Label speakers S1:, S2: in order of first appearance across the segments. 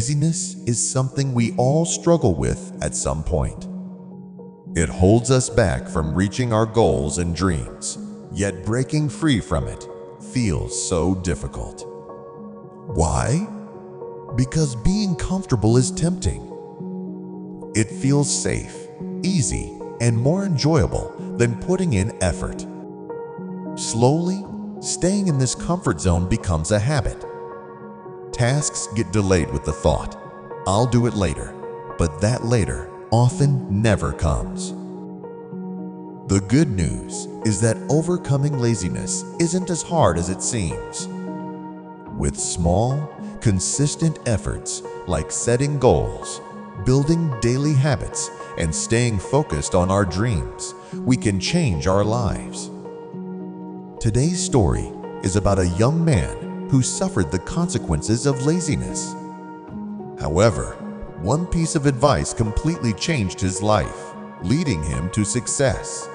S1: Laziness is something we all struggle with at some point. It holds us back from reaching our goals and dreams, yet breaking free from it feels so difficult. Why? Because being comfortable is tempting. It feels safe, easy, and more enjoyable than putting in effort. Slowly, staying in this comfort zone becomes a habit. Tasks get delayed with the thought, "I'll do it later," but that later often never comes. The good news is that overcoming laziness isn't as hard as it seems. With small, consistent efforts like setting goals, building daily habits, and staying focused on our dreams, we can change our lives. Today's story is about a young man who suffered the consequences of laziness. However, one piece of advice completely changed his life, leading him to success.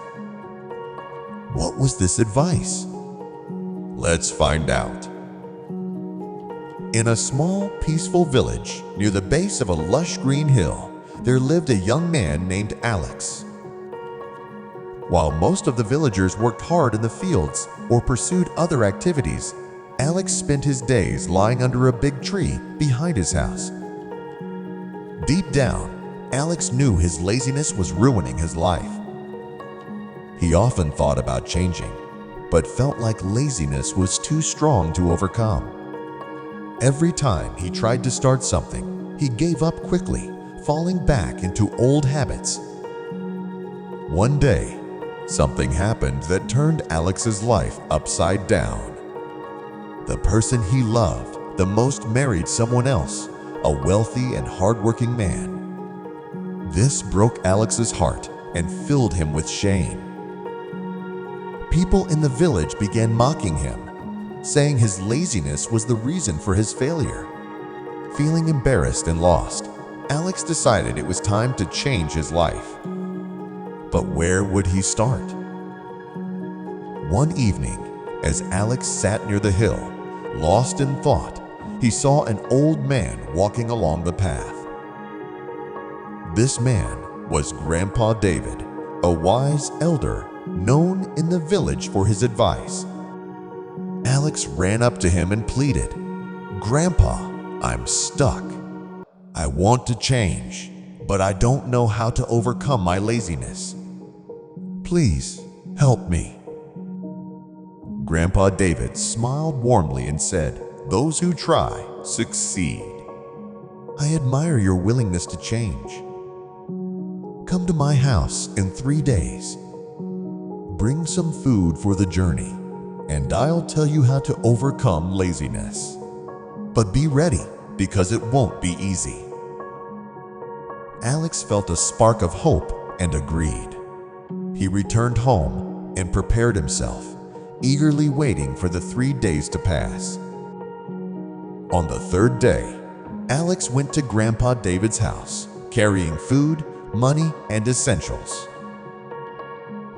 S1: What was this advice? Let's find out. In a small, peaceful village near the base of a lush green hill, there lived a young man named Alex. While most of the villagers worked hard in the fields or pursued other activities, Alex spent his days lying under a big tree behind his house. Deep down, Alex knew his laziness was ruining his life. He often thought about changing, but felt like laziness was too strong to overcome. Every time he tried to start something, he gave up quickly, falling back into old habits. One day, something happened that turned Alex's life upside down. The person he loved the most married someone else, a wealthy and hardworking man. This broke Alex's heart and filled him with shame. People in the village began mocking him, saying his laziness was the reason for his failure. Feeling embarrassed and lost, Alex decided it was time to change his life. But where would he start? One evening, as Alex sat near the hill, lost in thought, he saw an old man walking along the path. This man was Grandpa David, a wise elder known in the village for his advice. Alex ran up to him and pleaded, "Grandpa, I'm stuck. I want to change, but I don't know how to overcome my laziness. Please help me." Grandpa David smiled warmly and said, "Those who try succeed. I admire your willingness to change. Come to my house in 3 days. Bring some food for the journey, and I'll tell you how to overcome laziness. But be ready, because it won't be easy." Alex felt a spark of hope and agreed. He returned home and prepared himself, eagerly waiting for the 3 days to pass. On the 3rd day, Alex went to Grandpa David's house, carrying food, money, and essentials.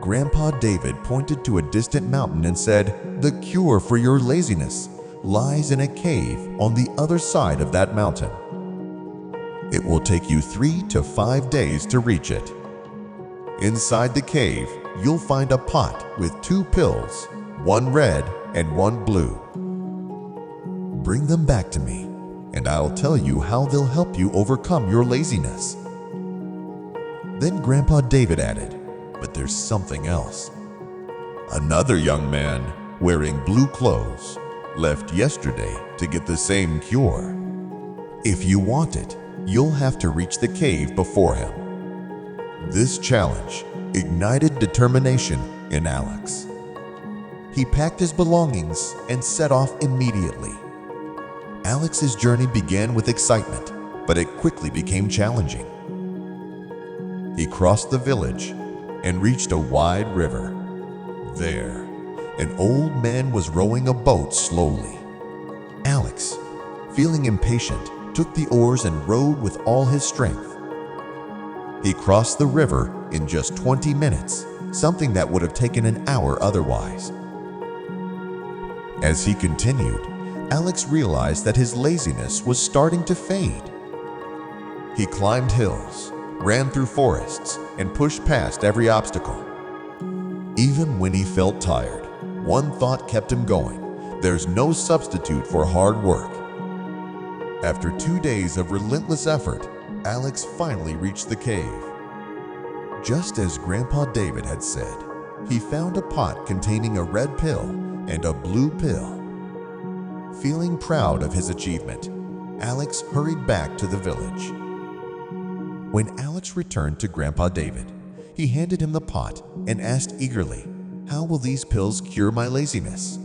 S1: Grandpa David pointed to a distant mountain and said, "The cure for your laziness lies in a cave on the other side of that mountain. It will take you 3 to 5 days to reach it. Inside the cave, you'll find a pot with 2 pills, one red and one blue. Bring them back to me, and I'll tell you how they'll help you overcome your laziness." Then Grandpa David added, "But there's something else. Another young man wearing blue clothes left yesterday to get the same cure. If you want it, you'll have to reach the cave before him." This challenge ignited determination in Alex. He packed his belongings and set off immediately. Alex's journey began with excitement, but it quickly became challenging. He crossed the village and reached a wide river. There, an old man was rowing a boat slowly. Alex, feeling impatient, took the oars and rowed with all his strength. He crossed the river in just 20 minutes, something that would have taken an hour otherwise. As he continued, Alex realized that his laziness was starting to fade. He climbed hills, ran through forests, and pushed past every obstacle. Even when he felt tired, one thought kept him going: there's no substitute for hard work. After 2 days of relentless effort, Alex finally reached the cave. Just as Grandpa David had said, he found a pot containing a red pill and a blue pill. Feeling proud of his achievement, Alex hurried back to the village. When Alex returned to Grandpa David, he handed him the pot and asked eagerly, "How will these pills cure my laziness?"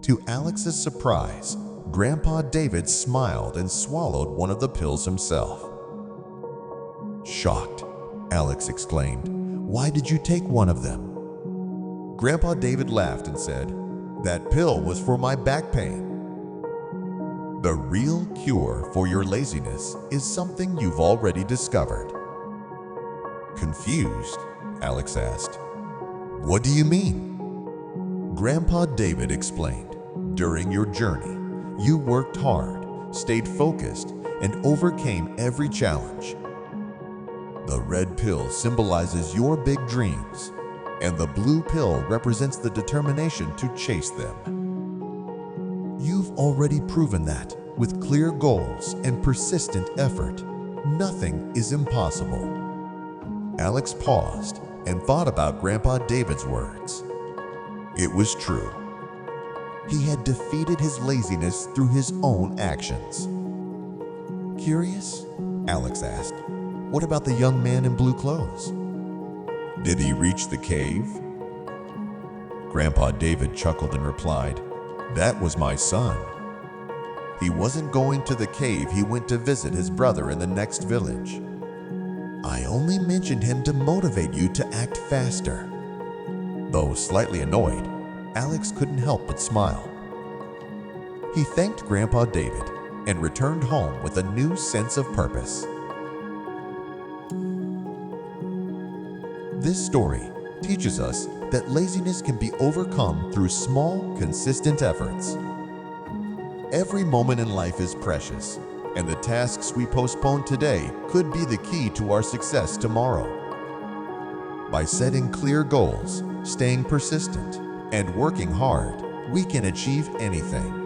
S1: To Alex's surprise, Grandpa David smiled and swallowed one of the pills himself. Shocked, Alex exclaimed, "Why did you take one of them?" Grandpa David laughed and said, "That pill was for my back pain." The real cure for your laziness is something you've already discovered. Confused, Alex asked, "What do you mean?" Grandpa David explained, "During your journey, you worked hard, stayed focused, and overcame every challenge. The red pill symbolizes your big dreams, and the blue pill represents the determination to chase them. You've already proven that with clear goals and persistent effort, nothing is impossible." Alex paused and thought about Grandpa David's words. It was true. He had defeated his laziness through his own actions. Curious? Alex asked, "What about the young man in blue clothes? Did he reach the cave?" Grandpa David chuckled and replied, "That was my son. He wasn't going to the cave, he went to visit his brother in the next village. I only mentioned him to motivate you to act faster." Though slightly annoyed, Alex couldn't help but smile. He thanked Grandpa David and returned home with a new sense of purpose. This story teaches us that laziness can be overcome through small, consistent efforts. Every moment in life is precious, and the tasks we postpone today could be the key to our success tomorrow. By setting clear goals, staying persistent, and working hard, we can achieve anything.